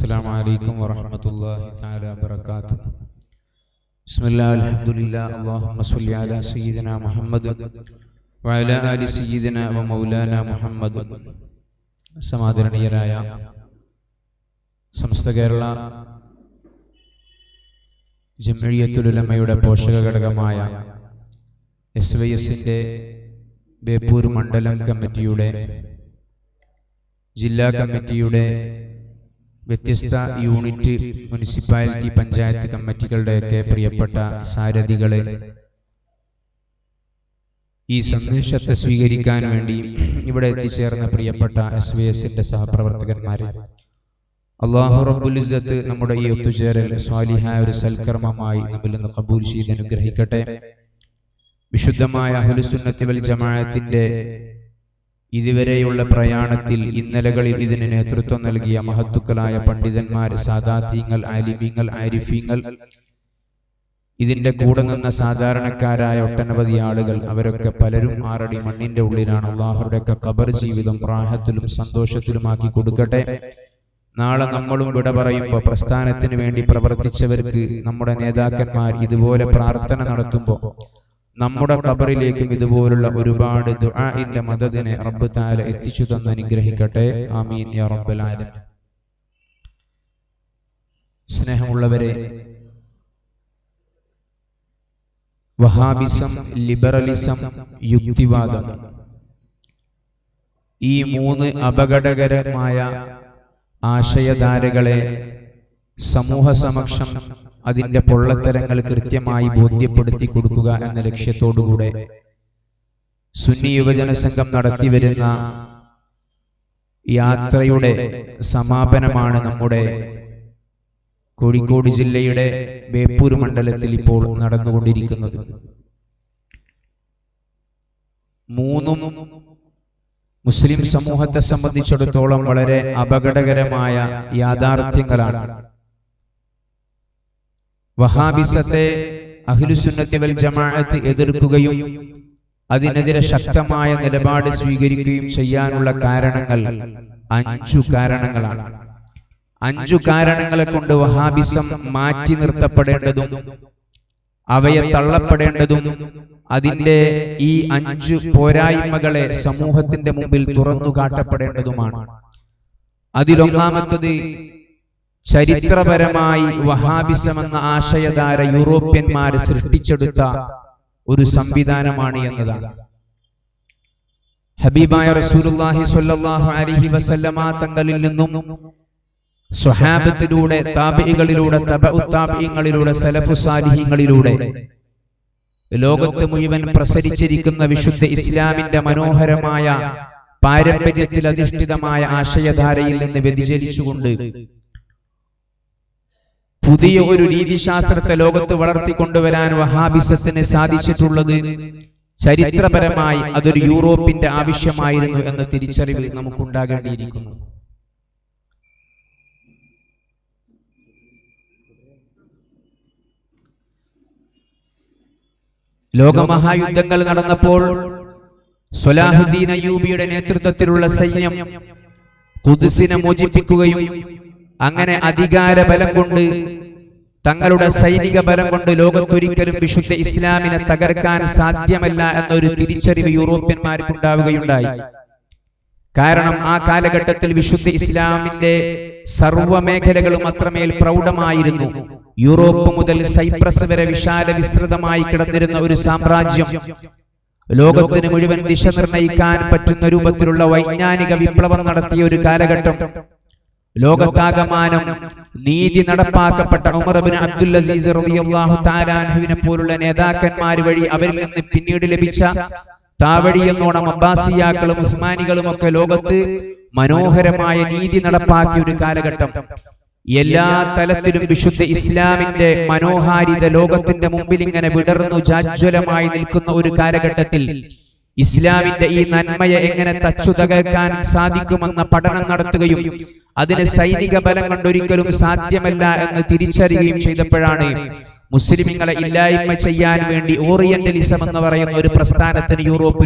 السلام عليكم ورحمة الله تعالى وبركاته. بسم الله الحمد لله اللهم صل على سيدنا محمد وعلى آل سيدنا ومولانا محمد. സമാദരണീയരായ സമസ്ത കേരള ജംഇയ്യത്തുൽ ഉലമയുടെ പോഷക ഘടകമായ SYSന്റെ ബേപ്പൂർ മണ്ഡലം കമ്മിറ്റിയുടെ ജില്ലാ കമ്മിറ്റിയുടെ വ്യത്യസ്ത യൂണിറ്റ്, മുനിസിപ്പാലിറ്റി, പഞ്ചായത്ത് കമ്മിറ്റികളുടെയൊക്കെ പ്രിയപ്പെട്ട സാരഥികളെ, ഈ സന്ദേശത്തെ സ്വീകരിക്കാൻ വേണ്ടി ഇവിടെ എത്തിച്ചേർന്ന പ്രിയപ്പെട്ട SYSന്റെ സഹപ്രവർത്തകന്മാരെ, അല്ലാഹു റബ്ബുൽ ഇസ്സത്ത് നമ്മുടെ ഈ ഒത്തുചേരൽ സ്വാലിഹായ ഒരു സൽക്കർമ്മമായി നമ്മിൽ നിന്ന് ഖബൂൽ ചെയ്ത് അനുഗ്രഹിക്കട്ടെ. വിശുദ്ധമായ അഹ്ലുസുന്നത്തി വൽ ജമാഅത്തിന്റെ ഇതുവരെയുള്ള പ്രയാണത്തിൽ ഇന്നലകളിൽ ഇതിന് നേതൃത്വം നൽകിയ മഹത്തുക്കളായ പണ്ഡിതന്മാർ, സാദാത്യങ്ങൾ, ആലിമീങ്ങൾ, ആരിഫീങ്ങൾ, ഇതിന്റെ കൂടെ നിന്ന സാധാരണക്കാരായ ഒട്ടനവധി ആളുകൾ, അവരൊക്കെ പലരും ആറടി മണ്ണിന്റെ ഉള്ളിലാണ്. അല്ലാഹുവിന്റെ ഖബർ ജീവിതം റാഹത്തിലും സന്തോഷത്തിലുമാക്കി കൊടുക്കട്ടെ. നാളെ നമ്മളും വിട പറയുമ്പോൾ പ്രസ്ഥാനത്തിന് വേണ്ടി പ്രവർത്തിച്ചവർക്ക് നമ്മുടെ നേതാക്കന്മാർ ഇതുപോലെ പ്രാർത്ഥന നടത്തുമ്പോൾ നമ്മുടെ ഖബറിലേക്കും ഇതുപോലുള്ള ഒരുപാട് ദുആഇന്റെ മദദിനെ റബ്ബ് തആല എത്തിച്ചു തന്ന് അനുഗ്രഹിക്കട്ടെ. ആമീൻ യാ റബ്ബൽ ആലമീൻ. സ്നേഹമുള്ളവരെ, വഹാബിസം, ലിബറലിസം, യുക്തിവാദം, ഈ മൂന്ന് അപകടകരമായ ആശയധാരകളെ സമൂഹ സമക്ഷം അതിന്റെ പൊള്ളത്തരങ്ങൾ കൃത്യമായി ബോധ്യപ്പെടുത്തി കൊടുക്കുക എന്ന ലക്ഷ്യത്തോടുകൂടെ സുന്നി യുവജന സംഘം നടത്തിവരുന്ന യാത്രയുടെ സമാപനമാണ് നമ്മുടെ കോഴിക്കോട് ജില്ലയുടെ ബേപ്പൂർ മണ്ഡലത്തിൽ ഇപ്പോൾ നടന്നുകൊണ്ടിരിക്കുന്നത്. മൂന്നും മുസ്ലിം സമൂഹത്തെ സംബന്ധിച്ചിടത്തോളം വളരെ അപകടകരമായ യാഥാർത്ഥ്യങ്ങളാണ്. വഹാബിസത്തെ അഹ്ലുസുന്നത്തി വൽ ജമാഅത്ത് എതിർക്കുകയും അതിനെതിരെ ശക്തമായ നിലപാട് സ്വീകരിക്കുകയും ചെയ്യാനുള്ള കാരണങ്ങൾ 5 കാരണങ്ങളാണ്. 5 കാരണങ്ങളെ കൊണ്ട് വഹാബിസം മാറ്റി നിർത്തപ്പെടേണ്ടതും അവയെ തള്ളപ്പെടേണ്ടതും അതിന്റെ ഈ 5 പോരായ്മകളെ സമൂഹത്തിന്റെ മുമ്പിൽ തുറന്നു കാട്ടപ്പെടേണ്ടതുമാണ്. അതിലൊന്നാമത്തത്, ചരിത്രപരമായി വഹാബിസം എന്ന ആശയധാര യൂറോപ്യന്മാർ സൃഷ്ടിച്ചെടുത്ത ഒരു സംവിധാനമാണ് എന്നതാണ്. ഹബീബായ റസൂലുള്ളാഹി സ്വല്ലല്ലാഹു അലൈഹി വസല്ലമ തങ്ങളിൽ നിന്നും സ്വഹാബത്തിലൂടെ, താബിഈകളിലൂടെ, തബഉ താബിഈങ്ങളിലൂടെ, സലഫു സാലിഹീങ്ങളിലൂടെ ലോകത്ത് മുഴുവൻ പ്രസരിച്ചിരിക്കുന്ന വിശുദ്ധ ഇസ്ലാമിന്റെ മനോഹരമായ പാരമ്പര്യത്തിൽ അധിഷ്ഠിതമായ ആശയധാരയിൽ നിന്ന് വ്യതിചലിച്ചുകൊണ്ട് പുതിയ ഒരു രീതിശാസ്ത്രത്തെ ലോകത്ത് വളർത്തിക്കൊണ്ടുവരാൻ വഹാബിസത്തിന് സാധിച്ചിട്ടുള്ളത് ചരിത്രപരമായി അതൊരു യൂറോപ്പിന്റെ ആവശ്യമായിരുന്നു എന്ന തിരിച്ചറിവ് നമുക്കുണ്ടാകേണ്ടിയിരിക്കുന്നു. ലോകമഹായുദ്ധങ്ങൾ നടന്നപ്പോൾ സ്വലാഹുദ്ദീൻ അയ്യൂബിയുടെ നേതൃത്വത്തിലുള്ള സൈന്യം ഖുദ്സിനെ മോചിപ്പിക്കുകയും അങ്ങനെ അധികാര ബലം കൊണ്ട്, തങ്ങളുടെ സൈനിക ബലം കൊണ്ട് ലോകത്തൊരിക്കലും വിശുദ്ധ ഇസ്ലാമിനെ തകർക്കാൻ സാധ്യമല്ല എന്നൊരു തിരിച്ചറിവ് യൂറോപ്യന്മാർക്കുണ്ടാവുകയുണ്ടായി. കാരണം ആ കാലഘട്ടത്തിൽ വിശുദ്ധ ഇസ്ലാമിന്റെ സർവ്വമേഖലകളും അത്രമേൽ പ്രൗഢമായിരുന്നു. യൂറോപ്പ് മുതൽ സൈപ്രസ് വരെ വിശാല വിസ്തൃതമായി കിടന്നിരുന്ന ഒരു സാമ്രാജ്യം, ലോകത്തിന് മുഴുവൻ ദിശ നിർണയിക്കാൻ പറ്റുന്ന രൂപത്തിലുള്ള വൈജ്ഞാനിക വിപ്ലവം നടത്തിയ ഒരു കാലഘട്ടം. ലോകത്താകമാനം നീതി നടപ്പാക്കപ്പെട്ട ഉമർ ഇബ്നു അബ്ദുൽ അസീസ് റളിയല്ലാഹു തആല അൻഹുവിനെ പോലുള്ള നേതാക്കന്മാർ വഴി അവരിൽ നിന്ന് പിന്നീട് ലഭിച്ച താവഴി എന്നോണം അബ്ബാസിയാക്കളും ഉസ്മാനികളും ഒക്കെ ലോകത്ത് മനോഹരമായ നീതി നടപ്പാക്കിയ ഒരു കാലഘട്ടം. എല്ലാ തലത്തിലും വിശുദ്ധ ഇസ്ലാമിന്റെ മനോഹാരിത ലോകത്തിന്റെ മുമ്പിൽ ഇങ്ങനെ വിടർന്നു ജാജ്വലമായി നിൽക്കുന്ന ഒരു കാലഘട്ടത്തിൽ ഇസ്ലാമിന്റെ ഈ നന്മയെ എങ്ങനെ തച്ചു തകർക്കാൻ സാധിക്കുമെന്ന പഠനം നടത്തുകയും അതിന് സൈനിക ബലം കൊണ്ടൊരിക്കലും സാധ്യമല്ല എന്ന് തിരിച്ചറിയുകയും ചെയ്തപ്പോഴാണ് മുസ്ലിമീങ്ങളെ ഇല്ലായ്മ ചെയ്യാൻ വേണ്ടി ഓറിയന്റലിസം എന്ന് പറയുന്ന ഒരു പ്രസ്ഥാനത്തിന് യൂറോപ്പ്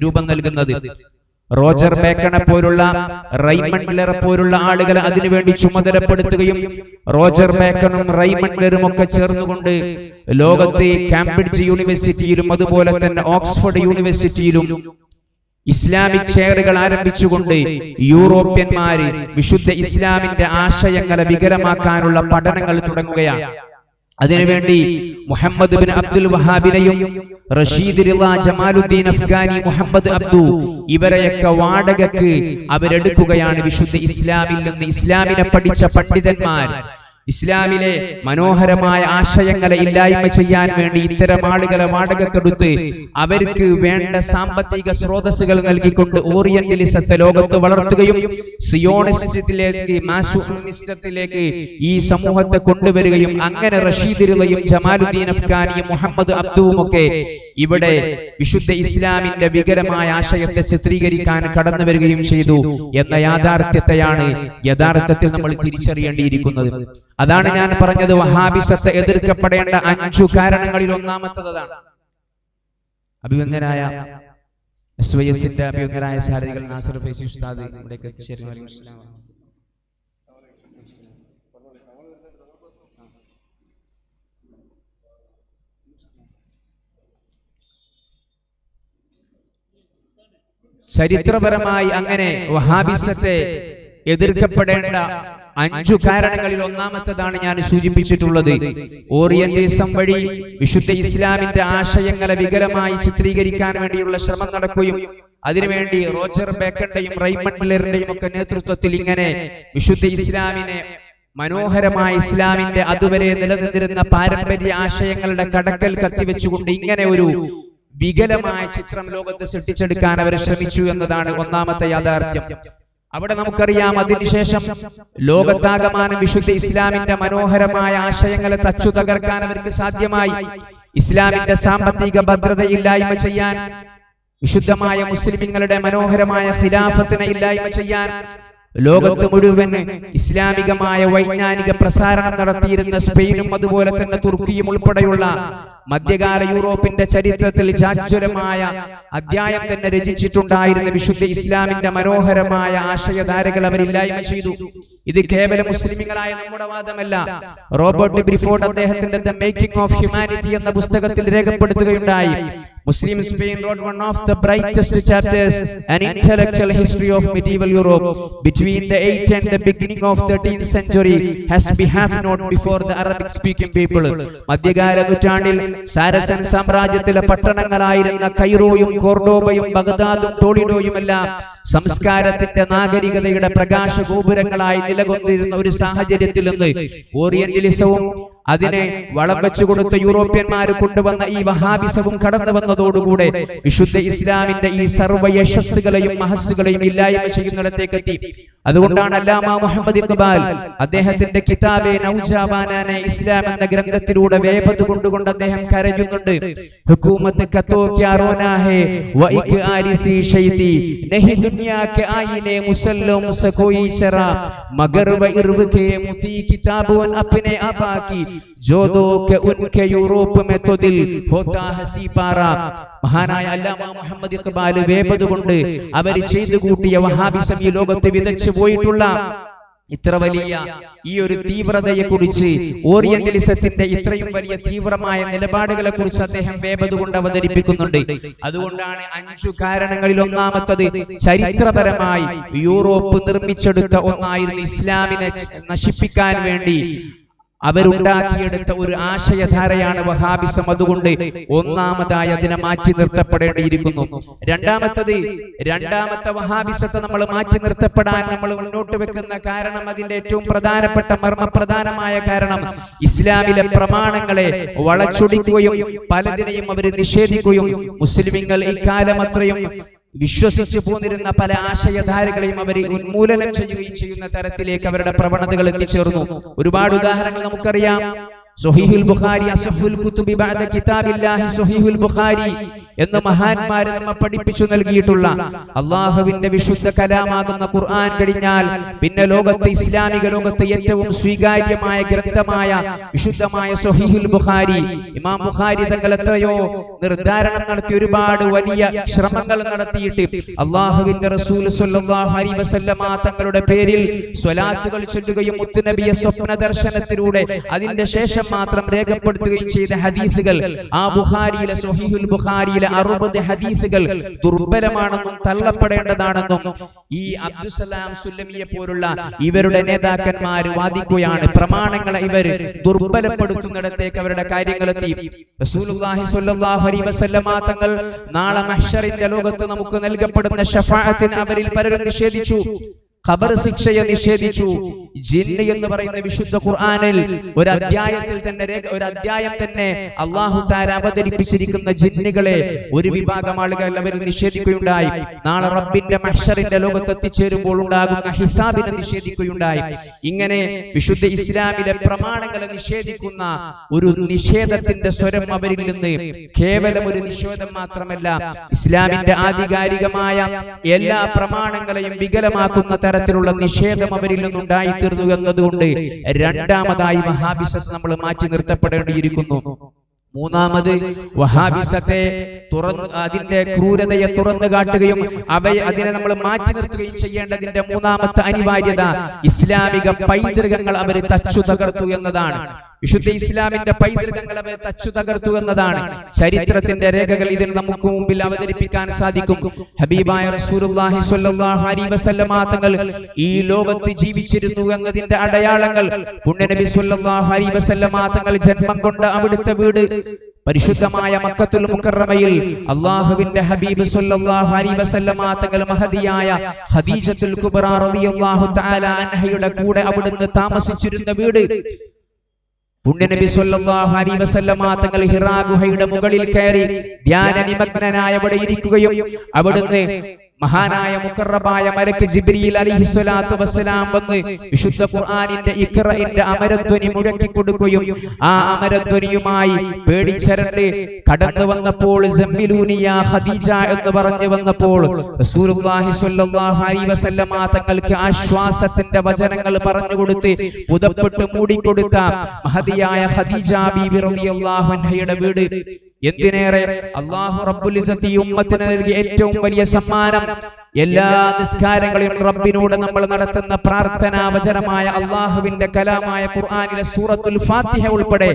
രൂപം നൽകുന്നത്. റോജർ ബേക്കണെ പോലുള്ള, റൈമണ്ട് ലെയർ പോലുള്ള ആളുകളെ അതിനുവേണ്ടി ചുമതലപ്പെടുത്തുകയും റോജർ ബേക്കണും റൈമണ്ട് ലെയറും ഒക്കെ ചേർന്നുകൊണ്ട് ലോകത്തെ കാംബ്രിഡ്ജ് യൂണിവേഴ്സിറ്റിയിലും അതുപോലെ തന്നെ ഓക്സ്ഫോർഡ് യൂണിവേഴ്സിറ്റിയിലും ഇസ്ലാമിക് ചെയറുകൾ ആരംഭിച്ചുകൊണ്ട് യൂറോപ്യന്മാര് വിശുദ്ധ ഇസ്ലാമിന്റെ ആശയങ്ങളെ വികലമാക്കാനുള്ള പഠനങ്ങൾ തുടങ്ങുകയാണ്. അതിനുവേണ്ടി മുഹമ്മദ് ബിൻ അബ്ദുൽ വഹാബിനെയും റഷീദ് റിള, ജമാലുദ്ദീൻ അഫ്ഗാനി, മുഹമ്മദ് അബ്ദു ഇവരെയൊക്കെ വാടകയ്ക്ക് അവരെടുക്കുകയാണ്. വിശുദ്ധ ഇസ്ലാമിൽ നിന്ന് ഇസ്ലാമിനെ പഠിച്ച പണ്ഡിതന്മാർ ഇസ്ലാമിലെ മനോഹരമായ ആശയങ്ങളെ ഇല്ലായ്മ ചെയ്യാൻ വേണ്ടി ഇത്തരം ആളുകളെ വാടകക്കെടുത്ത് അവർക്ക് വേണ്ട സാമ്പത്തിക സ്രോതസ്സുകൾ നൽകിക്കൊണ്ട് ഓറിയന്റലിസത്തെ ലോകത്ത് വളർത്തുകയും സിയോണിസത്തിലേക്ക്, മാസൂമിസത്തിലേക്ക് ഈ സമൂഹത്തെ കൊണ്ടുവരികയും അങ്ങനെ റഷീദ് റിളയും ജമാലുദ്ദീൻ അഫ്ഗാനിയും മുഹമ്മദ് അബ്ദുവും ഒക്കെ ഇവിടെ വിശുദ്ധ ഇസ്ലാമിന്റെ വികലമായ ആശയത്തെ ചിത്രീകരിക്കാൻ കടന്നു വരികയും ചെയ്തു എന്ന യാഥാർത്ഥ്യത്തെയാണ് യഥാർത്ഥത്തിൽ നമ്മൾ തിരിച്ചറിയേണ്ടിയിരിക്കുന്നത്. അതാണ് ഞാൻ പറഞ്ഞത്, വഹാബിസത്തെ എതിർക്കപ്പെടേണ്ട 5 കാരണങ്ങളിൽ ഒന്നാമത്തതാണ്. അഭിവന്ദനായ SYSന്റെ അഭിവന്ദനായ സാരഥികൾ നാസർ ഫൈസി ഉസ്താദ് ഇവിടേക്ക് എത്തിച്ചേരുന്നു. ചരിത്രപരമായി അങ്ങനെ വഹാബിസത്തെ എതിർക്കപ്പെടേണ്ട 5 കാരണങ്ങളിൽ ഒന്നാമത്തതാണ് ഞാൻ സൂചിപ്പിച്ചിട്ടുള്ളത്. ഓറിയന്റലിസം വഴി വിശുദ്ധ ഇസ്ലാമിന്റെ ആശയങ്ങളെ വികലമായി ചിത്രീകരിക്കാൻ വേണ്ടിയുള്ള ശ്രമം നടക്കുകയും അതിനുവേണ്ടി റോജർ ബേക്കന്റെയും റൈമണ്ട് ലെയറിന്റെയും ഒക്കെ നേതൃത്വത്തിൽ ഇങ്ങനെ വിശുദ്ധ ഇസ്ലാമിനെ, മനോഹരമായ ഇസ്ലാമിന്റെ അതുവരെ നിലനിന്നിരുന്ന പാരമ്പര്യ ആശയങ്ങളുടെ കടക്കൽ കത്തിവെച്ചുകൊണ്ട് ഇങ്ങനെ ഒരു വികലമായ ചിത്രം ലോകത്ത് സൃഷ്ടിച്ചെടുക്കാൻ അവർ ശ്രമിച്ചു എന്നതാണ് ഒന്നാമത്തെ യാഥാർത്ഥ്യം. അവിടെ നമുക്കറിയാം, അതിനുശേഷം ലോകത്താകമാനം വിശുദ്ധ ഇസ്ലാമിന്റെ മനോഹരമായ ആശയങ്ങളെ തച്ചു തകർക്കാൻ അവർക്ക് സാധ്യമായി. ഇസ്ലാമിന്റെ സാമ്പത്തിക ഭദ്രത ഇല്ലായ്മ ചെയ്യാൻ, വിശുദ്ധമായ മുസ്ലിമീങ്ങളുടെ മനോഹരമായ ഖിലാഫത്തിനെ ഇല്ലായ്മ ചെയ്യാൻ, ലോകത്ത് മുഴുവൻ ഇസ്ലാമികമായ വൈജ്ഞാനിക പ്രസാരണം നടത്തിയിരുന്ന സ്പെയിനും അതുപോലെ തന്നെ തുർക്കിയും ഉൾപ്പെടെയുള്ള മധ്യകാല യൂറോപ്പിന്റെ ചരിത്രത്തിൽ ജാജ്വലമായ അധ്യായം തന്നെ രചിച്ചിട്ടുണ്ടായിരുന്ന വിശുദ്ധ ഇസ്ലാമിന്റെ മനോഹരമായ ആശയധാരകൾ അവരില്ലായ്മ ചെയ്തു. ഇത് കേവലം മുസ്ലിമുകളായ നമ്മുടെ വാദമല്ല. റോബർട്ട് ബ്രിഫോർഡ് അദ്ദേഹത്തിന്റെ ദ മേക്കിംഗ് ഓഫ് ഹ്യൂമാനിറ്റി എന്ന പുസ്തകത്തിൽ രേഖപ്പെടുത്തുകയുണ്ടായി. Muslim Spain wrote one of the brightest chapters, an intellectual history of medieval Europe between the 8th and the beginning of 13th century has behaved not before the Arabic speaking people. മധ്യകാല നൂറ്റാണ്ടിൽ സാരസൻ സാമ്രാജ്യത്തിലെ പട്ടണങ്ങളായിരുന്ന കൈറോയും കോർഡോബയും ബഗ്ദാദും ടോളിഡോയുമെല്ലാം സംസ്കാരത്തിന്റെ നാഗരികതയുടെ പ്രകാശ ഗോപുരങ്ങളായി നിലകൊണ്ടിരുന്ന ഒരു സാഹചര്യത്തിൽ നിന്ന് ഓറിയന്റലിസവും അതിനെ വളം വെച്ചുകൊടുത്ത യൂറോപ്യന്മാർ കൊണ്ടുവന്ന ഈ വഹാബിസവും കടന്നു വന്നതോടുകൂടെ വിശുദ്ധ ഇസ്ലാമിന്റെ ഈ സർവ്വ യശസ്സുകളെയും മഹസ്സുകളെയും ഇല്ലായ്മ ചെയ്യുന്നിടത്തേക്കെത്തി. അതുകൊണ്ടാണ് അല്ലാമ മുഹമ്മദ് ഇഖ്ബാൽ അദ്ദേഹത്തിന്റെ കിതാബെ നൗജാബാനാനെ ഇസ്ലാം എന്ന ഗ്രന്ഥത്തിലൂടെ വേപത് കൊണ്ടുകൊണ്ട് അദ്ദേഹം കരയുന്നുണ്ട്. ഹുകൂമത്ത് കത്തോ ക്യാ റോനാ ഹേ വ ഇക് ആരിസി ശൈതി നഹി ദുനിയാ കെ ആയിനെ മുസല്ലോ മുസകോയി ചറാ മഗർ വ ഇർവ് കെ മുതി കിതാബുൻ അപ്നെ ആബാ की जो दो के उनके यूरोप में तो दिल होता हसी पारा. മഹാനായ അല്ലാമ മുഹമ്മദ് ഇഖ്ബാൽ വേപത് കൊണ്ട് അവർ ചെയ്തു കൂട്ടിയ വഹാബിസം ഈ ലോകത്ത് വിതച്ചു പോയിട്ടുള്ള ഇത്ര വലിയ ഈ ഒരു തീവ്രതയെ കുറിച്ച്, ഓറിയന്റലിസത്തിന്റെ ഇത്രയും വലിയ തീവ്രമായ നിലപാടുകളെ കുറിച്ച് അദ്ദേഹം വേപത് കൊണ്ട് അവതരിപ്പിക്കുന്നുണ്ട്. അതുകൊണ്ടാണ് 5 കാരണങ്ങളിൽ ഒന്നാമത്തത് ചരിത്രപരമായി യൂറോപ്പ് നിർമ്മിച്ചെടുത്ത ഒന്നായിരുന്നു ഇസ്ലാമിനെ നശിപ്പിക്കാൻ വേണ്ടി അവരുണ്ടാക്കിയെടുത്ത ഒരു ആശയധാരയാണ് വഹാബിസം. അതുകൊണ്ട് ഒന്നാമതായി അതിനെ മാറ്റി നിർത്തപ്പെടേണ്ടിയിരിക്കുന്നു. രണ്ടാമത്തെ വഹാബിസത്തെ നമ്മൾ മാറ്റി നിർത്തപ്പെടാൻ നമ്മൾ മുന്നോട്ട് വെക്കുന്ന കാരണം, അതിന്റെ ഏറ്റവും പ്രധാനപ്പെട്ട മർമ്മപ്രധാനമായ കാരണം, ഇസ്ലാമിലെ പ്രമാണങ്ങളെ വളച്ചൊടിക്കുകയും പലതിനെയും അവർ നിഷേധിക്കുകയും മുസ്ലിമീങ്ങൾ ഇക്കാലം അത്രയും വിശ്വസിച്ചു പോന്നിരുന്ന പല ആശയധാരകളെയും അവർ ഉന്മൂലനം ചെയ്യുകയും ചെയ്യുന്ന തരത്തിലേക്ക് അവരുടെ പ്രവണതകൾ എത്തിച്ചേർന്നു. ഒരുപാട് ഉദാഹരണങ്ങൾ നമുക്കറിയാം. സ്വഹീഹുൽ ബുഖാരി അസ്ഹുൽ കുതുബി ബഅദ കിതാബില്ലാഹി സ്വഹീഹുൽ ബുഖാരി എന്ന് മഹാന്മാരെ നമ്മെ പഠിപ്പിച്ചു നൽകിയിട്ടുള്ള അല്ലാഹുവിന്റെ വിശുദ്ധ കലാമാകുന്ന ഖുർആൻ കഴിഞ്ഞാൽ പിന്നെ ലോകത്തെ ഇസ്ലാമിക ലോകത്തെ ഏറ്റവും സ്വീകാര്യമായ ഗ്രന്ഥമായ വിശുദ്ധമായ സ്വഹീഹുൽ ബുഖാരി ഇമാം ബുഖാരി തങ്ങൾ എത്രയോ നിർദ്ധാരണം നടത്തി ഒരുപാട് വലിയ ശ്രമങ്ങൾ നടത്തിയിട്ട് അല്ലാഹുവിന്റെ റസൂൽ സ്വല്ലല്ലാഹു അലൈഹി വസല്ലമ തങ്ങളുടെ പേരിൽ സ്വലാത്തുകൾ ചൊല്ലുകയും മുത്തുനബിയെ സ്വപ്ന ദർശനത്തിലൂടെ അതിന്റെ ശേഷം മാത്രം രേഖപ്പെടുത്തുകയും ചെയ്ത ഹദീസുകൾ ആ ബുഖാരിയിലെ സ്വഹീഹുൽ ബുഖാരിയിലെ 60 ഹദീസുകൾ ദുർബലമാണെന്നും തള്ളപ്പെടേണ്ടതാണെന്നും ഈ അബ്ദുസലാം സുല്ലമിയെ പോലുള്ള ഇവരുടെ നേതാക്കന്മാർ വാദിക്കുകയാണ്. പ്രമാണങ്ങളെ ഇവർ ദുർബലപ്പെടുത്തുന്നിടത്തേക്ക് അവരുടെ കാര്യങ്ങളെത്തി. റസൂലുള്ളാഹി സ്വല്ലല്ലാഹു അലൈഹി വസല്ലമ തങ്ങൾ നാളെ മഹ്ശറിന്റെ ലോകത്ത് നമുക്ക് നൽകപ്പെടുന്ന ശഫാഅത്തിന് അവരിൽ പലരും നിഷേധിച്ചു. ഖബർ ശിക്ഷയെ നിഷേധിച്ചു. ജിന്ന് എന്ന് പറയുന്ന വിശുദ്ധ ഖുർആനിൽ ഒരു അധ്യായം തന്നെ അല്ലാഹു തആല അവതരിപ്പിച്ചിരിക്കുന്ന ജിന്നുകളെ ഒരു വിഭാഗം ആളുകൾ അവർ നിഷേധിക്കുകയുണ്ടായി. നാളെ റബ്ബിന്റെ മഹ്ശറിന്റെ ലോകത്ത് എത്തിച്ചേരുമ്പോൾ ഉണ്ടാകുന്ന ഹിസാബിനെ നിഷേധിക്കുകയുണ്ടായി. ഇങ്ങനെ വിശുദ്ധ ഇസ്ലാമിലെ പ്രമാണങ്ങളെ നിഷേധിക്കുന്ന ഒരു നിഷേധത്തിന്റെ സ്വരം അവരിൽ നിന്ന് കേവലം ഒരു നിഷേധം മാത്രമല്ല, ഇസ്ലാമിന്റെ ആധികാരികമായ എല്ലാ പ്രമാണങ്ങളെയും വികലമാക്കുന്ന തരത്തിലുള്ള നിഷേധം അവരിൽ നിന്നുണ്ടായിത്തീർന്നു എന്നതുകൊണ്ട് രണ്ടാമതായി വഹാബിസത്ത് നമ്മൾ മാറ്റി നിർത്തപ്പെടേണ്ടിയിരിക്കുന്നു. മൂന്നാമത് വഹാബിസത്തെ അതിന്റെ ക്രൂരതയെ തുറന്നു കാട്ടുകയും അതിനെ നമ്മൾ മാറ്റി നിർത്തുകയും ചെയ്യേണ്ടതിന്റെ മൂന്നാമത്തെ അനിവാര്യത ഇസ്ലാമിക പൈതൃകങ്ങൾ അവർ തച്ചു തകർത്തു എന്നതാണ്. വിശുദ്ധ ഇസ്ലാമിന്റെ പൈതൃകങ്ങൾ അവർ തച്ചു തകർത്തു എന്നതാണ്. ചരിത്രത്തിന്റെ രേഖകൾ ഇതിന് നമുക്ക് മുമ്പിൽ അവതരിപ്പിക്കാൻ സാധിക്കും. ഹബീബായ റസൂലുള്ളാഹി സ്വല്ലല്ലാഹു അലൈഹി വസല്ലമ തങ്ങൾ ഈ ലോകത്ത് ജീവിച്ചിരുന്നു എന്നതിന്റെ അടയാളങ്ങൾ പുണ്യനബി സ്വല്ലല്ലാഹു അലൈഹി വസല്ലമ തങ്ങൾ ജന്മം കൊണ്ട അവിടുത്തെ വീട് പരിശുദ്ധമായ മക്കത്തുൽ മുക്കറമയിൽ അല്ലാഹുവിന്റെ ഹബീബ് സ്വല്ലല്ലാഹു അലൈഹി വസല്ലമ തങ്ങൾ മഹദിയായ ഖദീജത്തുൽ കുബ്ര റളിയല്ലാഹു തആല അൻഹയുടെ കൂടെ അവിടുന്ന് താമസിച്ചിരുന്ന വീട്. പുണ്യനബി സ്വല്ലല്ലാഹു അലൈഹി വസല്ലമ തങ്ങൾ ഹിറാ ഗുഹയുടെ മുകളിൽ കയറി ധ്യാന നിമഗ്നനായ അവിടെ ഇരിക്കുകയും അവിടുന്ന് മഹാനായ മുഖറബായ മലക്ക് ജിബ്രീൽ അലൈഹിസ്സലാത്തു വസ്സലാം വന്ന് വിശുദ്ധ ഖുർആനിന്റെ ഇഖ്റഇന്റെ അമരധ്വനി മുഴക്കി കൊടുക്കുകയും ആ അമരധ്വനിയുമായി പേടിച്ചരണ്ട് കടന്നു വന്നപ്പോൾ സമ്മിലൂനി യാ ഖദീജ എന്ന് പറഞ്ഞു വന്നപ്പോൾ റസൂലുള്ളാഹി സ്വല്ലല്ലാഹു അലൈഹി വസല്ലമ തങ്ങൾക്ക് ആശ്വാസത്തിന്റെ വചനങ്ങൾ പറഞ്ഞു കൊടുത്ത് പുതപ്പെട്ട് മൂടിക്കൊടുത്ത മഹദിയായ ഖദീജ ബീബി റളിയല്ലാഹു അൻഹയുടെ വീട്. എന്തിനേറെ അല്ലാഹു റബ്ബുൽ ഇസ്സത്തി ഉമ്മത്തിന് നൽകിയ ഏറ്റവും വലിയ സമ്മാനം എല്ലാ നിസ്കാരങ്ങളിലും റബ്ബിനോട് നമ്മൾ നടത്തുന്ന പ്രാർത്ഥനാ വചനമായ അല്ലാഹുവിന്റെ കലാമായ ഖുർആനിലെ സൂറത്തുൽ ഫാത്തിഹ ഉൾപ്പെടെ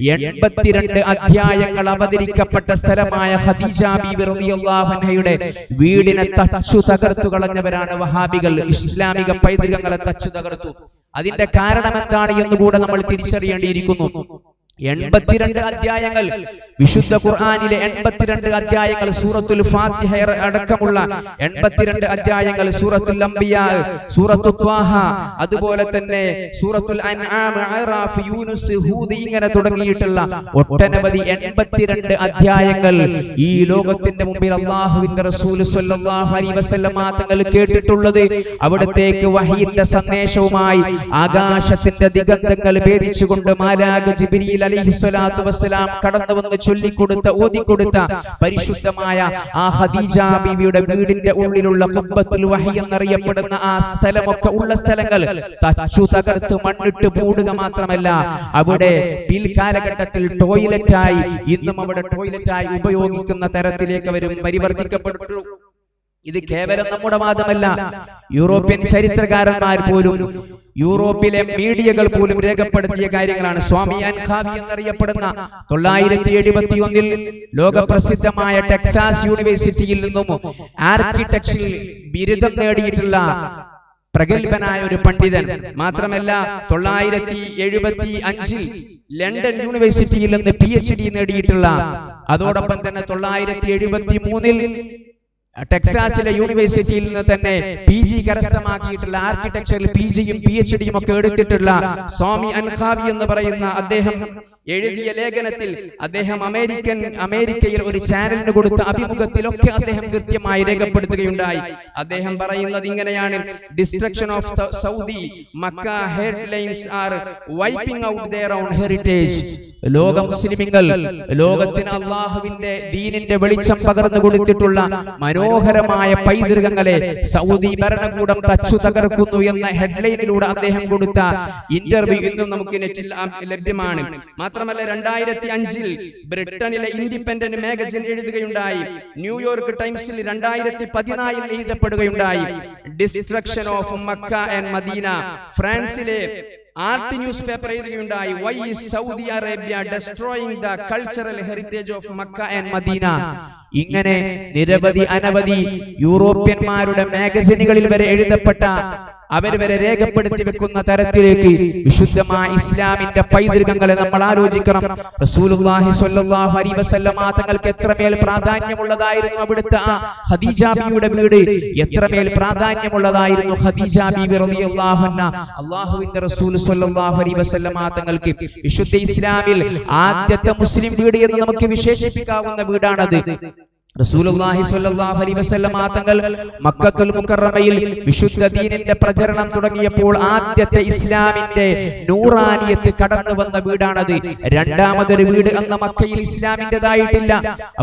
82 അധ്യായങ്ങൾ അവതരിക്കപ്പെട്ട സ്ഥലമായ ഖദീജ ബീബി റളിയല്ലാഹു അൻഹയുടെ വീടിനെ തച്ചു തകർത്തു കളഞ്ഞവരാണ് വഹാബികൾ. ഇസ്ലാമിക പൈതൃകങ്ങളെ തച്ചു തകർത്തു. അതിന്റെ കാരണം എന്താണ് എന്നുകൂടെ നമ്മൾ തിരിച്ചറിയേണ്ടിയിരിക്കുന്നു. 82 അധ്യായങ്ങൾ വിശുദ്ധ ഖുർആനിലെ 82 അധ്യായങ്ങൾ സൂറത്തുൽ ഫാത്തിഹ അടക്കമുള്ള 82 അധ്യായങ്ങൾ സൂറത്തുൽ അംബിയാ, സൂറത്തുൽ ത്വാഹ, അതുപോലെ തന്നെ സൂറത്തുൽ അൻആം, അറാഫ്, യൂനുസ്, ഹൂദ് ഇങ്ങനെ തുടങ്ങിയിട്ടുള്ള ഒട്ടനവധി 82 അധ്യായങ്ങൾ ഈ ലോകത്തിന്റെ മുമ്പിൽ അല്ലാഹുവിന്റെ റസൂൽ സ്വല്ലല്ലാഹു അലൈഹി വസല്ലമ തങ്ങൾ കേട്ടിട്ടുള്ളത് അവിടത്തേക്ക് വഹീന്റെ സന്ദേശവുമായി ആകാശത്തിന്റെ ദിഗന്ധങ്ങൾ ഭേദിച്ചുകൊണ്ട് മാലാഖ ജിബ്രീൽ അലൈഹിസ്സലാത്തു വസ്സലാം കടന്നു വന്ന് ചൊല്ലിക്കൊടുത്ത ഓതിക്കൊടുത്ത പരിശുദ്ധമായ ആ ഖദീജ ബീവിയുടെ വീടിന്റെ ഉള്ളിലുള്ള ഖുബ്ബത്തുൽ വഹി എന്നറിയപ്പെടുന്ന ആ സ്ഥലമൊക്കെ ഉള്ള സ്ഥലങ്ങൾ തച്ചു തകർത്ത് മണ്ണിട്ട് മൂടുക മാത്രമല്ല, അവിടെ പിൽക്കാലഘട്ടത്തിൽ ടോയ്ലറ്റായി ഇന്നും അവിടെ ടോയ്ലറ്റായി ഉപയോഗിക്കുന്ന തരത്തിലേക്ക് അവരും പരിവർത്തിക്കപ്പെട്ടു. ഇത് കേവലം നമ്മുടെ വാദമല്ല, യൂറോപ്യൻ ചരിത്രകാരന്മാർ പോലും യൂറോപ്പിലെ മീഡിയകൾ പോലും രേഖപ്പെടുത്തിയ കാര്യങ്ങളാണ്. സ്വാമി അൻഖാവി എന്നറിയപ്പെടുന്ന 971 ലോകപ്രസിദ്ധമായ ടെക്സാസ് യൂണിവേഴ്സിറ്റിയിൽ നിന്നും ആർക്കിടെക്ചറിൽ ബിരുദം നേടിയിട്ടുള്ള പ്രഗത്ഭനായ ഒരു പണ്ഡിതൻ മാത്രമല്ല 975 ലണ്ടൻ യൂണിവേഴ്സിറ്റിയിൽ നിന്ന് PhD നേടിയിട്ടുള്ള, അതോടൊപ്പം തന്നെ 973 ടെക്സാസിലെ യൂണിവേഴ്സിറ്റിയിൽ നിന്ന് തന്നെ PG കരസ്ഥമാക്കിയിട്ടുള്ള ആർക്കിടെക്ചറിൽ PGയും PhDയും ഒക്കെ എടുത്തിട്ടുള്ള സ്വാമി അൻഖാവി എന്ന് പറയുന്ന അദ്ദേഹം എഴുതിയ ലേഖനത്തിൽ അദ്ദേഹം അമേരിക്കയിൽ ഒരു ചാനലിന് കൊടുത്ത അഭിമുഖത്തിലൊക്കെ അദ്ദേഹം കൃത്യമായി രേഖപ്പെടുത്തുകയുണ്ടായി. അദ്ദേഹം പറയുന്നത് ഇങ്ങനെയാണ്: destruction of the Saudi Mecca headlines are wiping out their own heritage. ലോക മുസ്ലിമീങ്ങൾ ലോകത്തിന് അള്ളാഹുവിന്റെ ദീനിന്റെ വെളിച്ചം പകർന്നു കൊടുത്തിട്ടുള്ള മനോഹരമായ പൈതൃകങ്ങളെ സൗദി ഭരണകൂടം തച്ചു തകർക്കുന്നു എന്ന ഹെഡ്ലൈനിലൂടെ അദ്ദേഹം കൊടുത്ത ഇന്റർവ്യൂ ഇന്നും നമുക്ക് നെറ്റിൽ ലഭ്യമാണ്. മാത്രമല്ല 2005 ബ്രിട്ടനിലെ ഇൻഡിപെൻഡന്റ് മാഗസിൻ എഴുതുകയുണ്ടായി, ന്യൂയോർക്ക് ടൈംസിൽ 2014 എഴുതപ്പെടുകയുണ്ടായി, destruction of Mecca and Medina. ഫ്രാൻസിലെ ആർട്ട് ന്യൂസ് പേപ്പർ എഴുതുകയുണ്ടായി, why is Saudi Arabia destroying the cultural heritage of Mecca and Medina. ഇങ്ങനെ നിരവധി അനവധി യൂറോപ്യന്മാരുടെ മാഗസിനുകളിൽ വരെ എഴുതപ്പെട്ട, അവർ വരെ രേഖപ്പെടുത്തി വെക്കുന്ന തരത്തിലേക്ക് വിശുദ്ധമായ ഇസ്ലാമിന്റെ പൈതൃകങ്ങളെ നമ്മൾ ആലോചിക്കണം. റസൂലുള്ളാഹി സ്വല്ലല്ലാഹു അലൈഹി വസല്ലമ തങ്ങൾക്ക് എത്രമേൽ പ്രാധാന്യമുള്ളതായിരുന്നു അവിടുത്തെ ആ ഖദീജ ബീവിയുടെ വീട്, എത്രമേൽ പ്രാധാന്യമുള്ളതായിരുന്നു ഖദീജ ബീവി റളിയല്ലാഹു അൻഹ. അല്ലാഹുവിന്റെ റസൂൽ സ്വല്ലല്ലാഹു അലൈഹി വസല്ലമ തങ്ങൾക്ക് വിശുദ്ധ ഇസ്ലാമിൽ ആദ്യത്തെ മുസ്ലിം വീട് എന്ന് നമുക്ക് വിശേഷിപ്പിക്കാവുന്ന വീടാണത്. റസൂലുള്ളാഹി സ്വല്ലല്ലാഹു അലൈഹി വസല്ലമ തങ്ങൾ മക്കത്തുൽ മുക്കറമയിൽ വിശുദ്ധ ദീനിന്റെ പ്രചരണം തുടങ്ങിയപ്പോൾ ആദ്യത്തെ ഇസ്ലാമിന്റെ നൂറാനിയത്ത് കടന്നു വന്ന വീടാണത്. രണ്ടാമതൊരു വീട് അന്ന് മക്കയിൽ ഇസ്ലാമിന്റേതായിട്ടില്ല.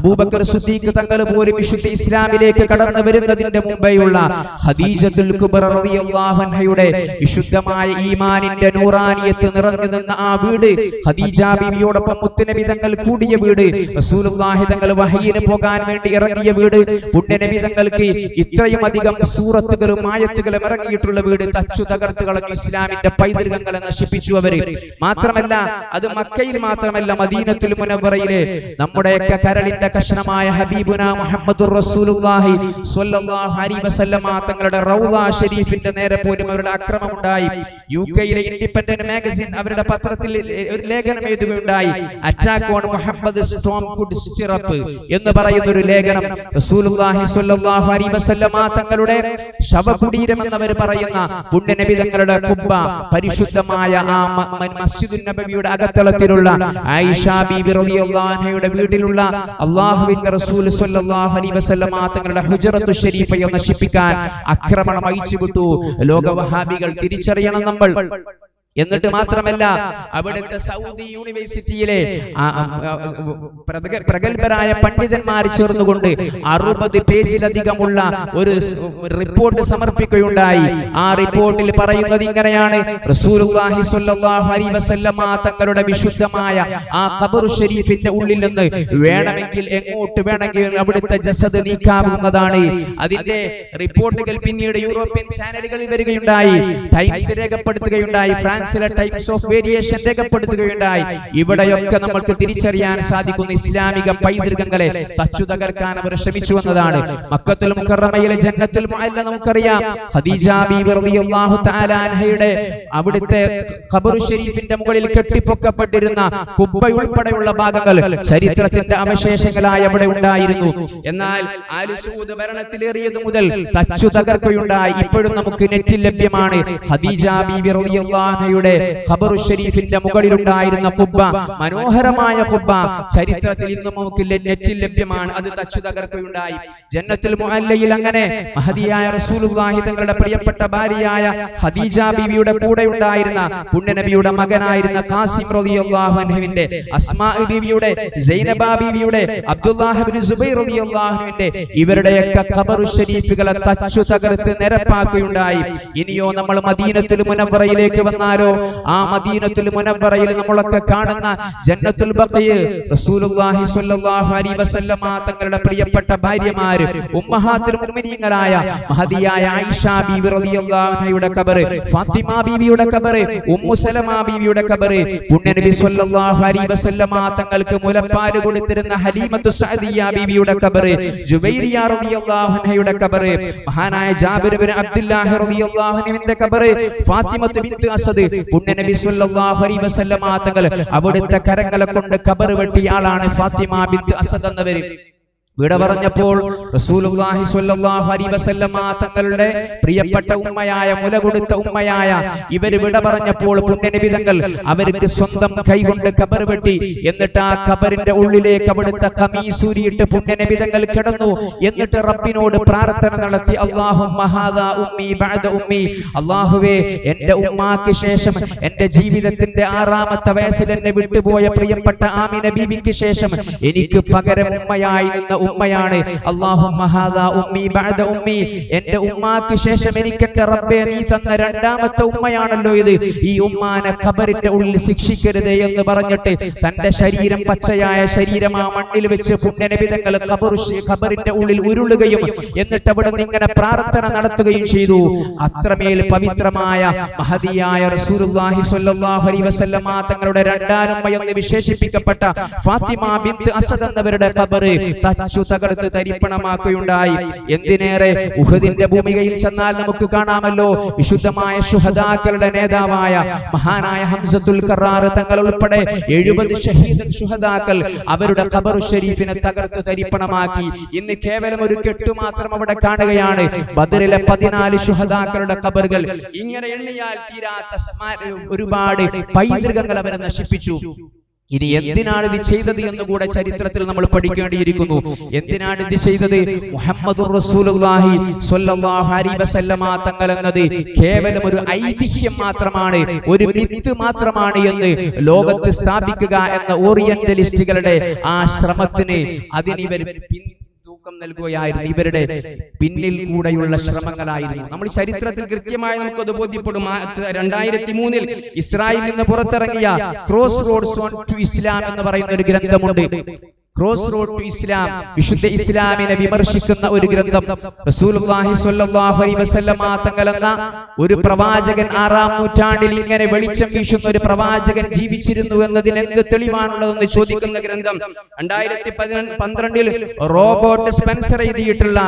അബൂബക്കർ സിദ്ദീഖ് തങ്ങൾ പോലും വിശുദ്ധ ഇസ്ലാമിലേക്ക് കടന്നു വരുന്നതിന്റെ മുമ്പേയുള്ള ഖദീജത്തുൽ കുബ്ര റളിയല്ലാഹു അൻഹയുടെ വിശുദ്ധമായ ഈമാനിന്റെ നൂറാനിയത്ത് നിറഞ്ഞു നിന്ന ആ വീട്, ഖദീജ ബീവിയോടൊപ്പം മുത്തുനബി തങ്ങൾ കൂടിയ വീട്, റസൂലുള്ളാഹി തങ്ങൾ വഹയിന് പോകാൻ ഇറങ്ങിയ വീട്, പുണ്യനബി തങ്ങൾക്ക് ഇത്രയും അധികം സൂറത്തുകളും ആയത്തുകളും ഇറങ്ങിയിട്ടുള്ള വീട് തച്ചു തകർത്ത് കളഞ്ഞു. ഇസ്ലാമിന്റെ പൈതൃകങ്ങളെ നശിപ്പിച്ചു അവര്. മാത്രമല്ല അത് മക്കയിൽ മാത്രമല്ല, മദീനത്തുൽ മുനവ്വറയിലെ നമ്മുടെയൊക്കെ കരളിന്റെ കഷ്ണമായ ഹബീബുന മുഹമ്മദുർ റസൂലുള്ളാഹി സ്വല്ലല്ലാഹു അലൈഹി വസല്ലമ തങ്ങളുടെ റൗള ഷരീഫിന്റെ നേരെ പോലും അവരുടെ ആക്രമണമുണ്ടായി. യുകെയിലെ ഇൻഡിപെൻഡന്റ് മാഗസിൻ അവരുടെ പത്രത്തിൽ ഒരു ലേഖനം എഴുതുകയുണ്ടായി, attack on Muhammad storm good stirrup എന്ന് പറയുന്ന ഒരു ലേഖനം. റസൂലുള്ളാഹി സ്വല്ലല്ലാഹു അലൈഹി വസല്ലമ തങ്ങളുടെ ശവകുടീരം എന്നവർ പറയുന്ന പുണ്യനബി തങ്ങളുടെ കുബ്ബ, പരിശുദ്ധമായ ആ മസ്ജിദുൻ നബവിയുടെ അകത്തളത്തിലുള്ള ആയിഷ ബീബി റളിയല്ലാഹു അൻഹയുടെ വീട്ടിലുള്ള അല്ലാഹുവിന്റെ റസൂൽ സ്വല്ലല്ലാഹു അലൈഹി വസല്ലമ തങ്ങളുടെ ഹുജറത്തു ശരീഫയെ നശിപ്പിക്കാൻ ആക്രമണം അയച്ചുവിട്ടു. ലോക വഹാബികൾ തിരിച്ചറിയണം നമ്മൾ. എന്നിട്ട് മാത്രമല്ല, അവിടുത്തെ സൗദി യൂണിവേഴ്സിറ്റിയിലെ പ്രഗത്ഭരായ പണ്ഡിതന്മാർ ചേർന്നുകൊണ്ട് 60 പേജിലധികമുള്ള ഒരു റിപ്പോർട്ട് സമർപ്പിക്കുകയുണ്ടായി. ആ റിപ്പോർട്ടിൽ പറയുന്നത് ഇങ്ങനെയാണ്: റസൂലുള്ളാഹി സ്വല്ലല്ലാഹു അലൈഹി വസല്ലമ തങ്ങളുടെ വിശുദ്ധമായ ആ ഖബർ ഷരീഫിന്റെ ഉള്ളിൽ നിന്ന് വേണമെങ്കിൽ എങ്ങോട്ട് വേണമെങ്കിൽ അവിടുത്തെ ജസദ് നീക്കാവുന്നതാണ്. അതിന്റെ റിപ്പോർട്ടുകൾ പിന്നീട് യൂറോപ്യൻ ചാനലുകളിൽ വരികയുണ്ടായി, ടൈംസ് രേഖപ്പെടുത്തുകയുണ്ടായി, ഫ്രാൻസിലെ ടൈംസ് ഓഫ് വേരിയേഷൻ രേഖപ്പെടുത്തുകയുണ്ടായി. ഇവിടെയൊക്കെ നമുക്ക് തിരിച്ചറിയാൻ സാധിക്കുന്ന ഇസ്ലാമിക പൈതൃകങ്ങളെ തച്ചു തകർക്കാൻ അവർ ശ്രമിച്ചു എന്നതാണ്. മക്കത്തുൽ മുക്കറമയിലെ ജന്നത്തുൽ മുഅല്ല നമുക്കറിയാം, ഖദീജ ബീവി റളിയല്ലാഹു തആല അൻഹയുടെ അവിടുത്തെ ഖബർ ഷരീഫിന്റെ മുകളിൽ കെട്ടിപ്പൊക്കപ്പെട്ടിരുന്ന കുബ്ബയുൾപ്പെടെയുള്ള ഭാഗങ്ങൾ ചരിത്രത്തിന്റെ അവശേഷങ്ങളായി അവിടെ ഉണ്ടായിരുന്നു. എന്നാൽ ആൽ സഊദ് ഭരണത്തിലേറിയത് മുതൽ തച്ചു തകർക്കുകയുണ്ടായി. ഇപ്പോഴും നമുക്ക് നെറ്റിൽ ലഭ്യമാണ് ഖദീജ ബീവി റളിയല്ലാഹു അൻഹയുടെ ഖബർ ഷരീഫിന്റെ മുകളിലുണ്ടായിരുന്ന കുബ്ബ, മനോഹരമായ കുബ്ബ ചരിത്രത്തിൽ ഇന്നും നമുക്ക് നെറ്റിൽ ലഭ്യമാണ്. അത് തച്ചു തകർക്കുകയുണ്ടായി. ജന്നത്തുൽ മുഅല്ലയിൽ അങ്ങനെ മഹദിയായ റസൂലുള്ളാഹി തങ്ങളുടെ പ്രിയപ്പെട്ട ഭാര്യയായ ഖദീജ ബീവിയുടെ കൂടെ ഉണ്ടായിരുന്ന പുണ്യനബിയുടെ മകനായിരുന്ന ഖാസിം റളിയല്ലാഹു അൻഹുവിന്റെ, അസ്മാ ബീവിയുടെ, സൈനബ ബീവിയുടെ, അബ്ദുല്ലാഹ് ഇബ്നു സുബൈർ റളിയല്ലാഹു അൻഹുവിന്റെ ഇവരുടെയൊക്കെ ഖബർ ഷരീഫുകളെ തച്ചു തകർത്ത് നിരപ്പാക്കുകയുണ്ടായി. ഇനിയോ നമ്മൾ മദീനത്തുൽ മുനവ്വറയിലേക്ക് വന്നാലോ, ആ മദീനത്തുൽ മുനവ്വറയിൽ നമ്മളൊക്കെ കാണുന്ന ജന്നത്തുൽ ബഖീ, റസൂലുള്ളാഹി സ്വല്ലല്ലാഹു അലൈഹി വസല്ലമ തങ്ങളുടെ പ്രിയപ്പെട്ട ഭാര്യമാർ, ഉമ്മഹാത്തുൽ മുഅ്മിനീങ്ങളായ മഹദിയായ ആയിഷ ബീവി റളിയല്ലാഹു അൻഹയുടെ ഖബർ, ഫാത്തിമ ബീവിയുടെ ഖബർ, ഉമ്മു സലമ ബീവിയുടെ ഖബർ, പുണ്യനബി സ്വല്ലല്ലാഹു അലൈഹി വസല്ലമ തങ്ങൾക്ക് മുലപ്പാൽ കൊടുത്തിരുന്ന ഹലീമത്തു സഅദിയ ബീവിയുടെ ഖബർ, ജുബൈരിയ റളിയല്ലാഹു അൻഹയുടെ ഖബർ, മഹാനായ ജാബിർ ഇബ്നു അബ്ദുല്ലാഹി റളിയല്ലാഹു അൻഹുവിന്റെ ഖബർ, ഫാത്തിമത്തു ബിൻത് അസദ്, പുണ്യനബി സ്വല്ലല്ലാഹു അലൈഹി വസല്ലമ തങ്ങൾ അവിടുത്തെ കരങ്ങളെ കൊണ്ട് ഖബർ വെട്ടിയ ആളാണ് ഫാത്തിമ ബിൻത് അസദ് എന്നവർ. വിട പറഞ്ഞപ്പോൾ റസൂലുള്ളാഹി സ്വല്ലല്ലാഹു അലൈഹി വസല്ലമ തങ്ങളുടെ പ്രിയപ്പെട്ട ഉമ്മയായ മുല കൊടുത്ത ഉമ്മയായ ഇവർ വിട പറഞ്ഞപ്പോൾ പുണ്യനബി തങ്ങൾ അവർക്ക് സ്വന്തം കൈകൊണ്ട് ഖബർ വെട്ടി. എന്നിട്ട് ആ ഖബറിന്റെ ഉള്ളിലേക്ക് അവിടുത്തെ ഖമീസൂരിയിട്ട് പുണ്യനബി തങ്ങൾ കിടന്നു. എന്നിട്ട് റബ്ബിനോട് പ്രാർത്ഥന നടത്തി, അല്ലാഹുമ്മ ഹാദാ ഉമ്മി ബഅദ ഉമ്മി, അല്ലാഹുവേ എന്റെ ഉമ്മാക്ക് ശേഷം എന്റെ ജീവിതത്തിന്റെ 6ാമത്തെ വയസ്സിൽ എന്നെ വിട്ടുപോയ പ്രിയപ്പെട്ട ആമിന ബീവിക്ക് ശേഷം എനിക്ക് പകരം ഉമ്മയായി നിന്ന ഉമ്മയാണ്. അല്ലാഹുമ്മ ഹാദാ ഉമ്മി ബഅദ ഉമ്മി, എന്റെ ഉമ്മാക്ക് ശേഷം എനിക്ക് എന്റെ റബ്ബേ നീ തന്ന 2ാമത്തെ ഉമ്മയാണല്ലോ ഇത്. ഈ ഉമ്മാനെ ഖബറിന്റെ ഉള്ളിൽ ശിക്ഷിക്കരുതേ എന്ന് പറഞ്ഞിട്ട് തന്റെ ശരീരം, പച്ചയായ ശരീരം ആ മണ്ണിൽ വെച്ച് പുണ്യനബി തങ്ങൾ ഖബറിന്റെ ഉള്ളിൽ ഉരുളുകയും എന്നിട്ട് അവിടെ നിന്ന് ഇങ്ങനെ പ്രാർത്ഥന നടത്തുകയും ചെയ്തു. അത്രമേൽ പവിത്രമായ മഹദിയായ റസൂലുള്ളാഹി സ്വല്ലല്ലാഹു അലൈഹി വസല്ലമ തങ്ങളുടെ 2ാം എന്ന് വിശേഷിപ്പിക്കപ്പെട്ട ഫാത്തിമ ബിൻത് അസദ് എന്നവരുടെ ഖബർ തകർത്ത് തരിപ്പണമാക്കുകയുണ്ടായി. എന്തിനേറെ ഉഹദിന്റെ ഭൂമികയിൽ ചെന്നാൽ നമുക്ക് കാണാമല്ലോ വിശുദ്ധമായ ശുഹദാക്കളുടെ നേതാവായ മഹാനായ ഹംസത്തുൽ കറാർ തങ്ങൾ ഉൾപ്പെടെ 70 ഷഹീദ് ശുഹദാക്കൾ അവരുടെ ഖബർ ഷരീഫിനെ തകർത്ത് തരിപ്പണമാക്കി. ഇന്ന് കേവലം ഒരു കെട്ടു മാത്രം അവിടെ കാണുകയാണ്. ബദറിലെ 14 ശുഹദാക്കളുടെ ഖബറുകൾ. ഇങ്ങനെ എണ്ണിയാൽ തീരാത്ത ഒരുപാട് പൈതൃകങ്ങൾ അവരെ നശിപ്പിച്ചു. ഇനി എന്തിനാണ് ഇത് ചെയ്തത് എന്ന് കൂടെ ചരിത്രത്തിൽ നമ്മൾ പഠിക്കേണ്ടിയിരിക്കുന്നു. എന്തിനാണ് ഇത് ചെയ്തത്? മുഹമ്മദുർ റസൂലുള്ളാഹി സ്വല്ലല്ലാഹു അലൈഹി വസല്ലമ തങ്ങൾ എന്നത് കേവലം ഒരു ഐതിഹ്യം മാത്രമാണ്, ഒരു മിത്ത് മാത്രമാണ് എന്ന് ലോകത്ത് സ്ഥാപിക്കുക എന്ന ഓറിയന്റലിസ്റ്റുകളുടെ ആ ശ്രമത്തിന് അതിനിവർ തൂക്കം നൽകുകയായിരുന്നു. ഇവരുടെ പിന്നിൽ കൂടെയുള്ള ശ്രമങ്ങളായിരുന്നു. നമ്മൾ ചരിത്രത്തിൽ കൃത്യമായി നമുക്കത് ബോധ്യപ്പെടും. 2003 ഇസ്രായേലിൽ നിന്ന് പുറത്തിറങ്ങിയ ക്രോസ് റോഡ്സ് ടു ഇസ്ലാം എന്ന് പറയുന്ന ഒരു ഗ്രന്ഥമുണ്ട്. ക്രോസ് റോഡ് ടു ഇസ്ലാം, വിശുദ്ധ ഇസ്ലാമിനെ വിമർശിക്കുന്ന ഒരു ഗ്രന്ഥം. റസൂലുള്ളാഹി സ്വല്ലല്ലാഹു അലൈഹി വസല്ലമ തങ്ങൾ എന്ന ഒരു പ്രവാചകൻ 6ാം നൂറ്റാണ്ടിൽ ഇങ്ങനെ വെളിച്ചം വീശുന്ന ഒരു പ്രവാചകൻ ജീവിച്ചിരുന്നു എന്നതിന് എന്ത് തെളിവാണുള്ളതെന്ന് ചോദിക്കുന്ന ഗ്രന്ഥം. 2012 റോബർട്ട് സ്പെൻസർ എഴുതിയിട്ടുള്ള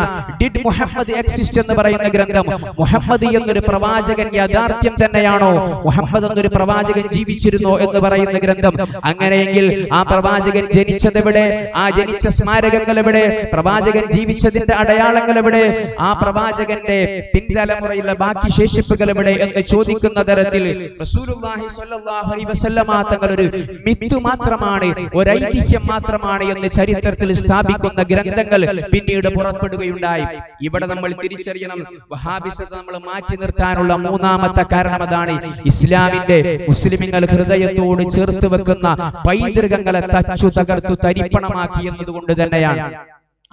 ഡിഡ് മുഹമ്മദ് എക്സിസ്റ്റ് എന്ന് പറയുന്ന ഗ്രന്ഥം. മുഹമ്മദ് എന്നൊരു പ്രവാചകൻ യാഥാർത്ഥ്യം തന്നെയാണോ, മുഹമ്മദ് എന്നൊരു പ്രവാചകൻ ജീവിച്ചിരുന്നോ എന്ന് പറയുന്ന ഗ്രന്ഥം. അങ്ങനെയെങ്കിൽ ആ പ്രവാചകൻ ജനിച്ചതെവിടെ, ആ ജനിച്ച സ്മാരകങ്ങൾ എവിടെ, പ്രവാചകൻ ജീവിച്ചതിന്റെ അടയാളങ്ങൾ എവിടെ, ആ പ്രവാചകന്റെ പിൻതലമുറയിലുള്ള ബാക്കി ശേഷിപ്പുകൾ എവിടെ എന്ന് ചോദിക്കുന്ന തരത്തിൽ റസൂലുള്ളാഹി സ്വല്ലല്ലാഹു അലൈഹി വസല്ലമ തങ്ങൾ ഒരു മിത്ത് മാത്രമാണ്, ഒരു ഐതിഹ്യം മാത്രമാണ് എന്ന് ചരിത്രത്തിൽ സ്ഥാപിക്കുന്ന ഗ്രന്ഥങ്ങൾ പിന്നീട് പുറപ്പെടുകയുണ്ടായി. ഇവിടെ നമ്മൾ തിരിച്ചറിയണം, വഹാബിസത്തെ നമ്മൾ മാറ്റി നിർത്താനുള്ള 3ാമത്തെ കാരണം അതാണ്. ഇസ്ലാമിന്റെ മുസ്ലിമുകൾ ഹൃദയത്തോട് ചേർത്ത് വെക്കുന്ന പൈതൃകങ്ങളെ തച്ചു തകർത്തു തരിപ്പണമാക്കി എന്നതുകൊണ്ട് തന്നെയാണ്.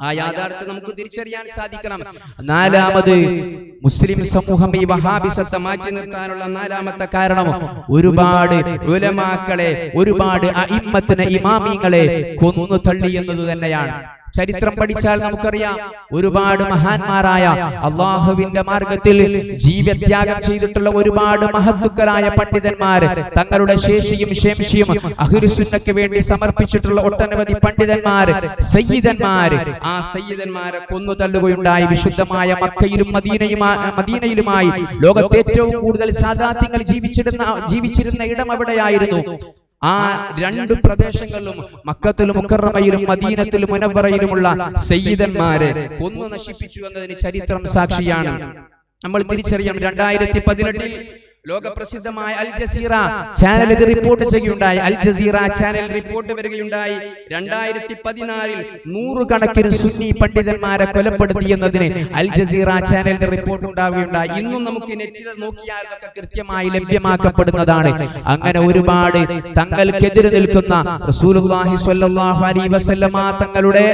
ആ യാഥാർത്ഥ്യം നമുക്ക് തിരിച്ചറിയാൻ സാധിക്കണം. 4ാമത് മുസ്ലിം സമൂഹം ഈ വഹാബിസത്തെ മാറ്റി നിർത്താനുള്ള 4ാമത്തെ കാരണം ഒരുപാട് ഉലമാക്കളെ, ഒരുപാട് അഇമ്മത്തിനെ, ഇമാമിങ്ങളെ കൊന്നു തള്ളി എന്നത് തന്നെയാണ്. ചരിത്രം പഠിച്ചാൽ നമുക്കറിയാം, ഒരുപാട് മഹാന്മാരായ അള്ളാഹുവിന്റെ മാർഗത്തിൽ ജീവത്യാഗം ചെയ്തിട്ടുള്ള ഒരുപാട് മഹത്തുക്കളായ പണ്ഡിതന്മാർ, തങ്ങളുടെ ശേഷിയും ശേംഷിയും അഹ്ലുസുന്നക്ക് വേണ്ടി സമർപ്പിച്ചിട്ടുള്ള ഒട്ടനവധി പണ്ഡിതന്മാർ, സയ്യിദന്മാർ, ആ സയ്യിദന്മാരെ കൊന്നു തള്ളുകയുണ്ടായി. വിശുദ്ധമായ മക്കയിലും മദീനയിലുമായി ലോകത്തെ ഏറ്റവും കൂടുതൽ സാദാത്യങ്ങൾ ജീവിച്ചിരുന്ന ഇടം എവിടെയായിരുന്നു? ആ 2 പ്രദേശങ്ങളിലും, മക്കത്തുൽ മുക്കറമയിലും മദീനത്തുൽ മുനവ്വറയിലുമുള്ള സയ്യിദന്മാരെ കൊന്നു നശിപ്പിച്ചു എന്നതിന് ചരിത്രം സാക്ഷിയാണ്. നമ്മൾ തിരിച്ചറിയണം, 2018 ലോകപ്രസിദ്ധമായ അൽ ജസീറ ചാനൽ ഇത് റിപ്പോർട്ട് ചെയ്യുകയുണ്ടായി. അൽ ജസീറ ചാനൽ റിപ്പോർട്ട് വരികയുണ്ടായി, 2014 100 കണക്കിന് സുന്നി പണ്ഡിതന്മാരെ കൊലപ്പെടുത്തിയെന്നതിന് അൽ ജസീറ ചാനലിന്റെ റിപ്പോർട്ട് ഉണ്ടാവുകയുണ്ടായി. ഇന്നും നമുക്ക് നെറ്റിൽ നോക്കിയാൽ ഇതൊക്കെ കൃത്യമായി ലഭ്യമാക്കപ്പെടുന്നതാണ്. അങ്ങനെ ഒരുപാട് തങ്ങൾക്കെതിരെ നിൽക്കുന്ന റസൂലുള്ളാഹി സ്വല്ലല്ലാഹു അലൈഹി വസല്ലമ തങ്ങളുടെ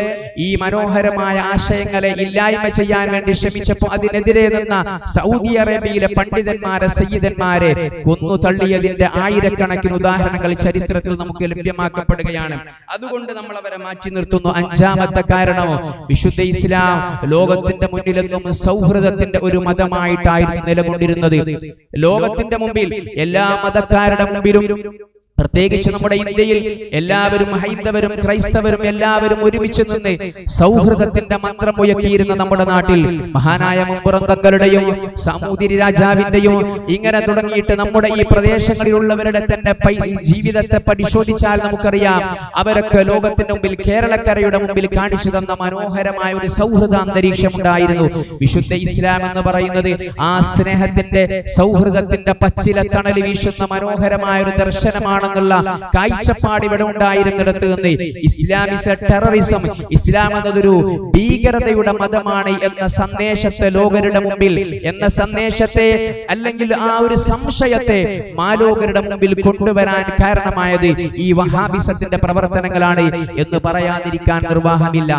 ഈ മനോഹരമായ ആശയങ്ങളെ ഇല്ലായ്മ ചെയ്യാൻ വേണ്ടി ശ്രമിച്ചപ്പോൾ അതിനെതിരെ നിന്ന സൗദി അറേബ്യയിലെ പണ്ഡിതന്മാരെ, സയ്യിദന്മാരെ കൊന്നു തള്ളിയതിന്റെ ആയിരക്കണക്കിന് ഉദാഹരണങ്ങൾ ചരിത്രത്തിൽ നമുക്ക് ലഭ്യമാക്കപ്പെടുകയാണ്. അതുകൊണ്ട് നമ്മൾ അവരെ മാറ്റി നിർത്തുന്നു. 5ാമത്തെ കാരണം, വിശുദ്ധ ഇസ്ലാം ലോകത്തിന്റെ മുന്നിലെന്നും സൗഹൃദത്തിന്റെ ഒരു മതമായിട്ടായിരുന്നു നിലകൊണ്ടിരുന്നത്. ലോകത്തിന്റെ മുമ്പിൽ, എല്ലാ മതക്കാരുടെ മുമ്പിലും പ്രത്യേകിച്ച് നമ്മുടെ ഇന്ത്യയിൽ എല്ലാവരും ഹൈന്ദവരും ക്രൈസ്തവരും എല്ലാവരും ഒരുമിച്ച് നിന്ന് സൗഹൃദത്തിന്റെ മന്ത്രം മുഴക്കിയിരുന്ന നമ്മുടെ നാട്ടിൽ മഹാനായ മമ്പുറം തങ്ങളുടെയും സാമൂതിരി രാജാവിന്റെയും ഇങ്ങനെ തുടങ്ങിയിട്ട് നമ്മുടെ ഈ പ്രദേശങ്ങളിലുള്ളവരുടെ തന്നെ ജീവിതത്തെ പരിശോധിച്ചാൽ നമുക്കറിയാം, അവരൊക്കെ ലോകത്തിന്റെ മുമ്പിൽ കേരളക്കരയുടെ മുമ്പിൽ കാണിച്ചു തന്ന മനോഹരമായ ഒരു സൗഹൃദ അന്തരീക്ഷം ഉണ്ടായിരുന്നു. വിശുദ്ധ ഇസ്ലാം എന്ന് പറയുന്നത് ആ സ്നേഹത്തിന്റെ സൗഹൃദത്തിന്റെ പച്ചില തണൽ വീശുന്ന മനോഹരമായ ഒരു ദർശനമാണ് ുള്ള കാഴ്ചപ്പാട് ഇവിടെ ഉണ്ടായിരുന്നിടത്ത് നിന്ന് ഇസ്ലാമിസ ടെററിസം, ഇസ്ലാം എന്നതൊരു ഭീകരതയുടെ മതമാണ് എന്ന സന്ദേശത്തെ ലോകരുടെ മുമ്പിൽ എന്ന സന്ദേശത്തെ അല്ലെങ്കിൽ ആ ഒരു സംശയത്തെ മാലോകരുടെ മുമ്പിൽ കൊണ്ടുവരാൻ കാരണമായത് ഈ വഹാബിസത്തിന്റെ പ്രവർത്തനങ്ങളാണ് എന്ന് പറയാതിരിക്കാൻ നിർവാഹമില്ല.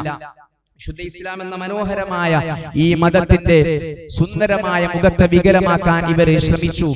വിശുദ്ധ ഇസ്ലാം എന്ന മനോഹരമായ ഈ മതത്തിന്റെ സുന്ദരമായ മുഖത്തെ വികലമാക്കാൻ ഇവരെ ശ്രമിച്ചു.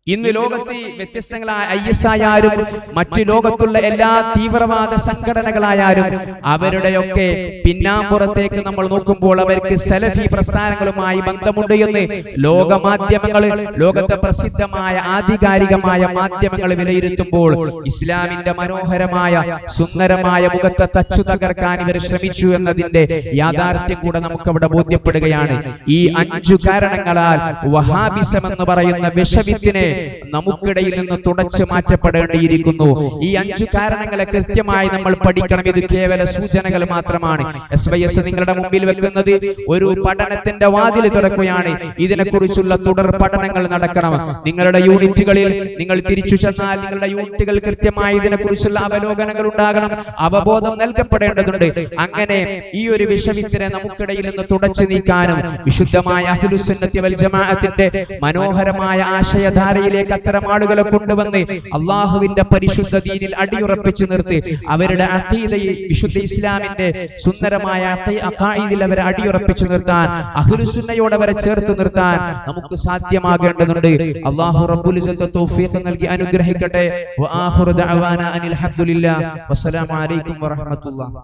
ഇന്ന് ലോകത്ത് വ്യത്യസ്തങ്ങളായ IS ആയാലും മറ്റു ലോകത്തുള്ള എല്ലാ തീവ്രവാദ സംഘടനകളായാലും അവരുടെയൊക്കെ പിന്നാമ്പുറത്തേക്ക് നമ്മൾ നോക്കുമ്പോൾ അവർക്ക് സലഫി പ്രസ്ഥാനങ്ങളുമായി ബന്ധമുണ്ട് എന്ന് ലോകമാധ്യമങ്ങൾ, ലോകത്തെ പ്രസിദ്ധമായ ആധികാരികമായ മാധ്യമങ്ങൾ വിലയിരുത്തുമ്പോൾ ഇസ്ലാമിന്റെ മനോഹരമായ സുന്ദരമായ മുഖത്തെ തച്ചു തകർക്കാൻ ഇവർ ശ്രമിച്ചു എന്നതിന്റെ യാഥാർത്ഥ്യം കൂടെ നമുക്കവിടെ ബോധ്യപ്പെടുകയാണ്. ഈ 5 കാരണങ്ങളാൽ വഹാബിസം എന്ന് പറയുന്ന വിഷവിത്തിനെ നമുക്കിടയിൽ നിന്ന് തുടച്ചു മാറ്റപ്പെടേണ്ടിയിരിക്കുന്നു. ഈ 5 കാരണങ്ങളെ കൃത്യമായി നമ്മൾ പഠിക്കണം. ഇത് കേവല സൂചനകൾ മാത്രമാണ്. SYS നിങ്ങളുടെ മുമ്പിൽ വെക്കുന്നത് ഒരു പഠനത്തിന്റെ വാതിൽ തുറക്കുകയാണ്. ഇതിനെക്കുറിച്ചുള്ള തുടർ പഠനങ്ങൾ നടക്കണം. നിങ്ങളുടെ യൂണിറ്റുകളിൽ നിങ്ങൾ തിരിച്ചു ചെന്നാൽ നിങ്ങളുടെ യൂണിറ്റുകൾ കൃത്യമായി ഇതിനെക്കുറിച്ചുള്ള അവലോകനങ്ങൾ ഉണ്ടാകണം, അവബോധം നൽകപ്പെടേണ്ടതുണ്ട്. അങ്ങനെ ഈ ഒരു വിഷവിത്തിനെ നമുക്കിടയിൽ നിന്ന് തുടച്ചു നീക്കാനും വിശുദ്ധമായ അഹ്ലുസ് സുന്നത്തി വൽ ജമാഅത്തിന്റെ മനോഹരമായ ആശയധാര അത്തരം ആളുകളെ കൊണ്ടുവന്ന് അള്ളാഹുവിന്റെ പരിശുദ്ധ ദീനിൽ അടിയുറപ്പിച്ചു നിർത്തി അവരുടെ അഖീദയെ വിശുദ്ധ ഇസ്ലാമിന്റെ സുന്ദരമായ അഖീദയിൽ അവരെ അടിയുറപ്പിച്ചു നിർത്താൻ, അഹ്ലുസ് സുന്നയോട് അവരെ ചേർത്ത് നിർത്താൻ നമുക്ക് സാധ്യമാകേണ്ടതുണ്ട്. അല്ലാഹു റബ്ബുൽ ഇസ്സത്ത് തൗഫീഖ് നൽകി അനുഗ്രഹിക്കട്ടെ. വആഖിറു ദഅവാനാ അനിൽ ഹംദുലില്ലാഹ് വസ്സലാമു അലൈക്കും വറഹ്മത്തുള്ളാഹി.